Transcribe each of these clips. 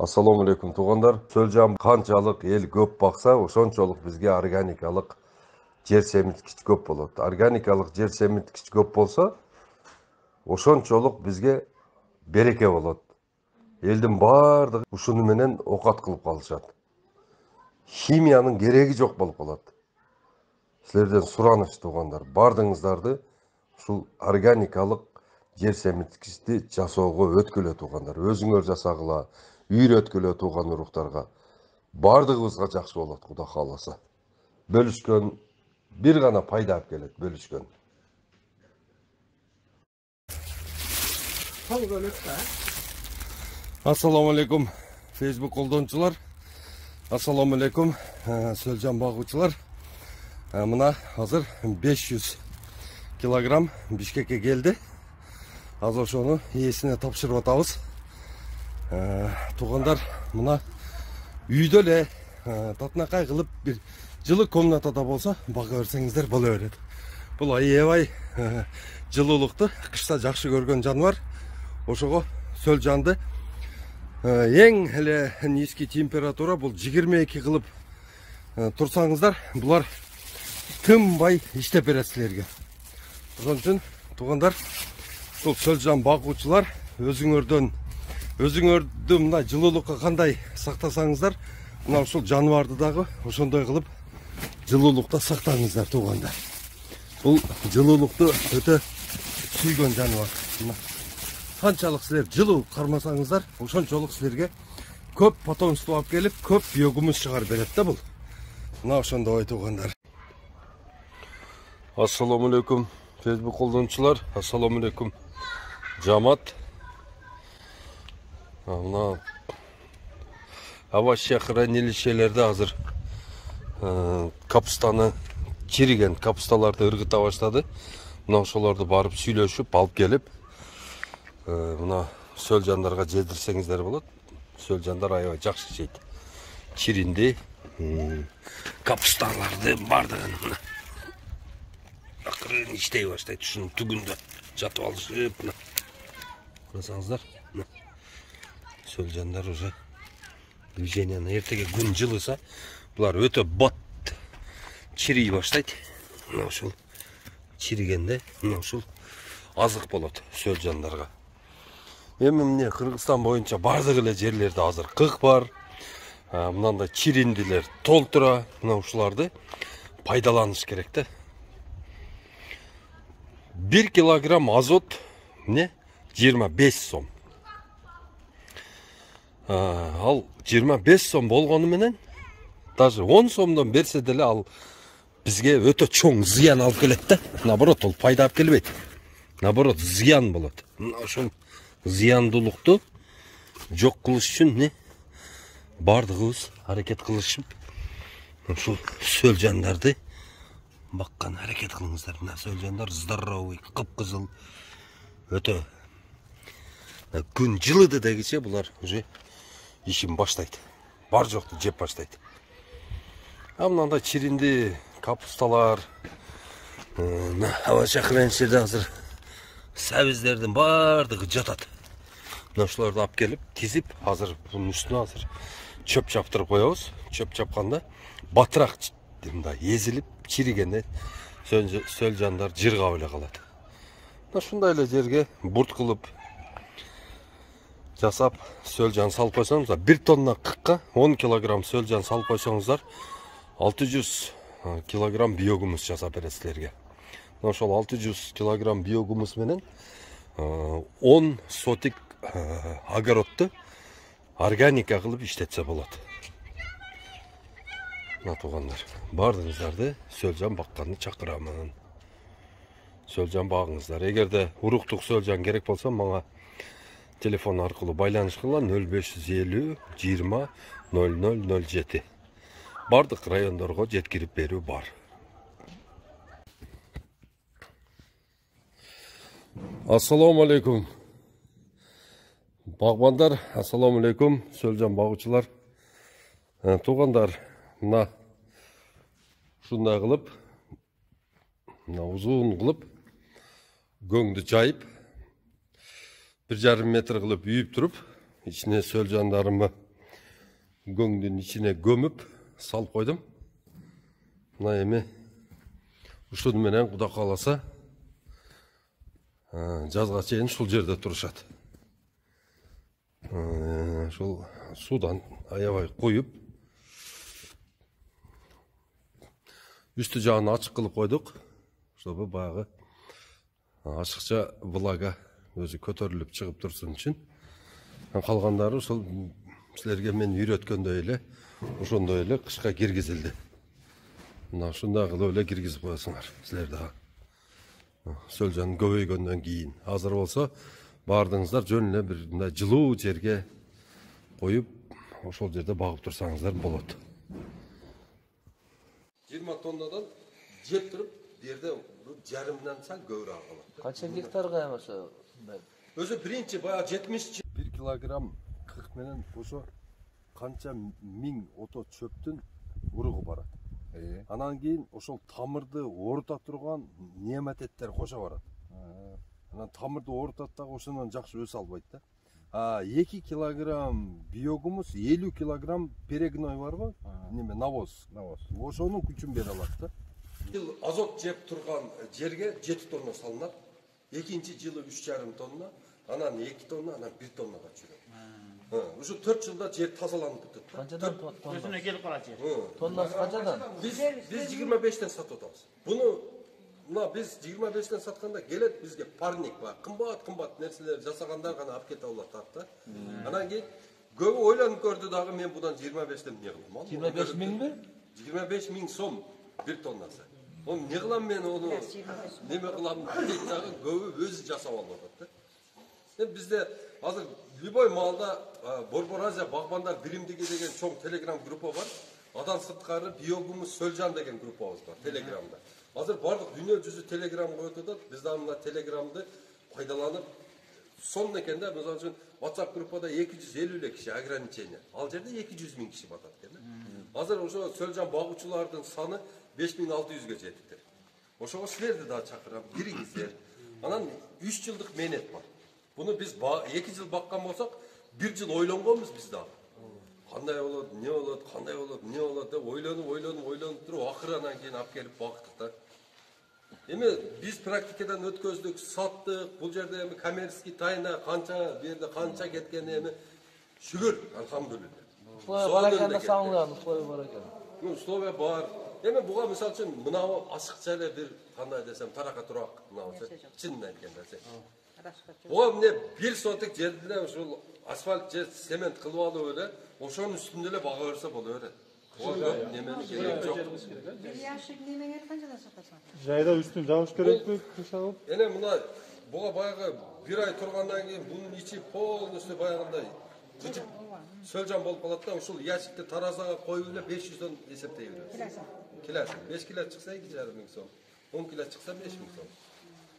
Assalamu alaikum туғандар. Сөлжан қанчалық ел көп бақса, ошончолук бизге органикалык жер семирткич көп болот. Органикалык жер семирткич көп болсо, ошончолук бизге береке болот. Элдин баардыгы ушуну менен окат кылып калышат. Химиянын кереги жок болуп калат. Силерден сураныч туғандар, бардыңыздарды ушул органикалык жер семирткичти жасоого өткөлө туғандар. Өзүңөр жасагыла, үйрөткөлө туган уруктарга. Бардыгыбызга жакшы болот, Кудай кааласа. Бөлүшкөн бир гана пайда алып келет, бөлүшкөн. Ассаламу алейкум, Facebook колдончулар. Ассаламу алейкум, Сөлжан багуучулар. Мына азыр 500 килограмм Бишкекке келди. Азыр ошону ээсине тапшырып атабыз. Туғандар, мына үйдө эле татынакай кылып бир жылы комнатада болсо бага берсеңиздер боло берет. Бул аябай жылуулукту кышта жакшы көргөн жаныбар. Ошого Сөлжанды эң эле низкий температура бул 22 кылып турсаңыздар, булар тынбай иштеп берет силерге. Ошон үчүн туғандар, ушул Сөлжан багуучулар өзүңөрдү мына жылуулукка кандай сактасаңыздар, мына ушул жаныбарды дагы ошондой кылып жылуулукта сактаңыздар туғандар. Бул жылуулукту өтө сүйгөн жаныбар. Канчалык силер жылуу кармасаңыздар, ошончолук силерге көп потомство алып келип, көп биогумус чыгарып берет да бул. Мына ошондой туғандар. Ассаламу алейкум, Facebook колдончулар. Ассаламу алейкум, жамат. Мына овощ хранилищелерде азыр капустаны чириген капусталарды ыргыта баштады. Мына ошолорду барып сүйлөшүп алып келип, мына Сөлжандарга жедирсеңиздер болот. Сөлжандар аябай жакшы жейт. Чиринди капусталарды бардыгын акырын иштей баштайт. Ушунун түгүндө жатып алышып, карасаңыздар, Сөлжандар уже движенияны эртеге күн жылыса, булар өтө бат чирий баштайт. Мына ушул чиригенде, мына ушул азык болот Сөлжандарга. Эми эмне Кыргызстан боюнча бардык эле жерлерде азыр кык бар. Мынандай чириндилер толтура. Мына ушуларды пайдаланыш керек да. 1 килограмм азот не 25 сом. Ал 25 сом болгону менен даже 10 сомдон берсе деле ал бизге өтө чоң зыян алып келет да. Наоборот, ол пайда алып келбейт. Наоборот, зыян болот. Ошол зыяндуулукту жок кылыш үчүн не бардыгыбыз аракет кылышып, ушул Сөлжандарды баккан аракет кылыңыздар. Мына Сөлжандар здоровый, кыпкызыл, өтө күн жылыды дегиче булар уже ишин баштайт. Бар жокту жеп баштайт. Мындай чиринди капусталар, овощ хранилищеде азыр сабиздердин бардыгы жатат. Мына ушуларды алып келип, тизип, азыр бунун үстүнө азыр чөп чаптырып коебуз. Чөп чапканда батыраак мындай эзилип, чиригенде Сөлжандар жыргап эле калат. Ушундай эле жерге бурт кылып жасап Сөлжан салып койсоңуздар, 1 тонна кыкка 10 килограмм Сөлжан салып койсоңуздар, 600 килограмм биогумус жасап берет силерге. Ошол 600 килограмм биогумус менен 10 сотик огородду органика кылып иштетсе болот. Мына тугандар, бардыгыңыздарды Сөлжан бакканды чакырамын. Сөлжан багыңыздар. Эгерде уруктук Сөлжан керек болсо, мага телефон аркылуу байланыш кыла 0550 20 0007. Бардык райондорго жеткирип берүү бар. Ассаламу алейкум. Багбандар, ассаламу алейкум, Сөлжан багуучулар. Тугандар, мына ушундай кылып, мына узун кылып, көңдү жайып, 1,5 метр кылып үйүп туруп, ичине Сөлжандарымы Göңдүн içine gömüp salып koydum. Mına эми ушул менен Кудай кааласа жазга чейин ушул жерде турушат. Ушул судан аябай куюп üstü жагын ачык кылып койдук, чтобы баягы ашыкча влага өзү көтөрүлүп чыгып турсун үчүн. Калгандары ушул силерге мен үйрөткөндөй эле ошондой эле кышка киргизилди. Мына ушундай кылып эле киргизип коесуңар силер дагы. Сөлжан көбөйгөндөн кийин. Азыр болсо баардыгыңыздар жөн эле бир мындай жылуу жерге коюп, ошол жерде багып турсаңыздар болот. 20 тоннадан жеп туруп, бу жерде жарымдан сал көбүрөөк калат. Канча гектарга ошо? Өзү биринчи баягы 70 1 килограмм 40 менен ошо канча миң ото чөптүн уругу барат. Анан кийин ошол тамырды орта турган нематеттер кошо барат. Анан тамырды ортот дагы ошондон жакшы өсө албайт да. 2 килограмм биогумус, 50 килограмм перегной барбы? Неме навоз. Ошонун күчүн бере алат да. Жыл азот жеп турган жерге 7 тонна салынат. Экинчи жылы 3,5 тонна, анан 2 тонна, анан 1 тоннага чыгат. Ушу 4 жылда жер тазаланып бүтөт. Канчадан тонна? Өзүнө келип калат жер. Тоннасы канчадан? Biz 25'ten satып атабыз. Bunu biz 25'ten satkanda gelet bizge parnik var. Kımbat nerseler jasaganдар gana alып kete алат да. Анан кийин көбү ойлонуп көрдү дагы мен будан 25'ten эмне кылам? 25 миңби? 25 миң сом 1 тоннасы. Onu ne kılam men onu neme kılam deyip dagı көбү өзү жасап алып атат да. Bizde hazır любой малда Борбор Азия багбандар биримдиги деген чоң телеграм группа бар. Адан сырткары биогумуз Сөлжан деген группабыз бар телеграмда. Hazır бардык дүйнө жүзү телеграм коюп атат. Биз да мына телеграмды пайдаланып сонун экен да. Мисалы үчүн WhatsApp группада 250 эле киши ограничение. Ал жерде 200 миң киши батат экен да. Азыр ошо Сөлжан багуучулардын саны 5600ге жетиптир. Ошого силерди да чакырам, кириңиздер. Анан 3 жылдык менет бар. Bunu biz 2 yıl bakkan olsak 1 yıl oylangomuz biz daha. Kanday olur, ne olur, kanday olur, ne olur da oylanıp durup akıradan keyin alып kelip baktık da. Biz praktikadan ötkөздүк, sattık, bu yerde kommersiy tayına kança berdi, kança ketkeni şükür, elhamdülillah. Barakanda sağlığı, условия бар экен. Условия бар. Буга мисалы үчүн мынау ашыкча эле бир кандай десем тарака турак мынау чынын айтканда. Oğa mine 1 sotik жерде ушул асфальт же цемент кылып алып эле, ошонун үстүндө эле бага берсе болот эле. Ого немени керек жок. Bir yaşık nemeye kançadan satasan? Жайда үстүн жабыш керекпи кышалып? Эне мына буга баягы 1 ай тургандан кийин бунун ичи полностью баягындай жыжып сөлжан болуп калат да, ушул ящикти таразага коюп эле 500 тонн эсептей беребиз. Килосы. 5 кило чыкса 2,5 миң сом. 10 кило чыкса 5 миң сом.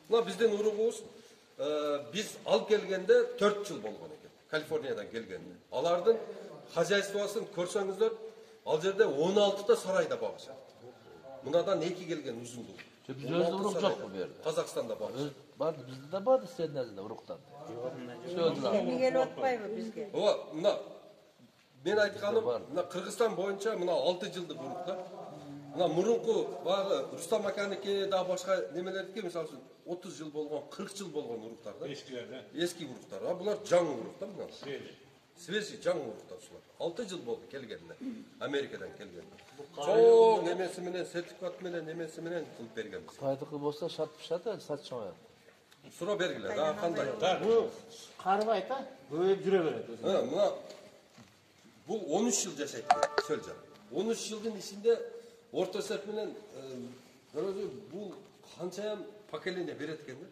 Мына биздин уругубуз biz алып келгенде 4 жыл болгон экен. Калифорниядан келгенде. Алардын хозяйствосын көрсөңүздөр, ал жерде 16 та сарайда багышат. Мынадан 2 келген узундук. Bizde özde uruk yok mu bir yerde? Казакстанда багышат. Var, bizde de vardı senin nazarında uruktan. Söylediler. Miguel otpayбы bizge? Ооба, мына мен айтканым, мына Кыргызстан боюнча мына 6 жылдык урук да. Мына мурунку баягы Рустам аканыкы да башка немелердики, мисалы үчүн 30 жыл болгон, 40 жыл болгон уруктар да. Эски уруктар. Булар жаңы урук да мына. Свежий жаңы уруктар ушулар. 6 жыл болду келгенине. Америкадан келген. Чоң немеси менен, сертификат менен, немеси менен кылып бергенбиз. Пайдыкы болsa satmışlar da satışamıyor. Суроо бергиле, да кандай? Бул карыбайт да, көбөйүп жүрө берет өзү. Мына бул 13 жыл жашайт Сөлжан. 13 жылдын ичинде орто есеп менен бул канча поколение берет экен да.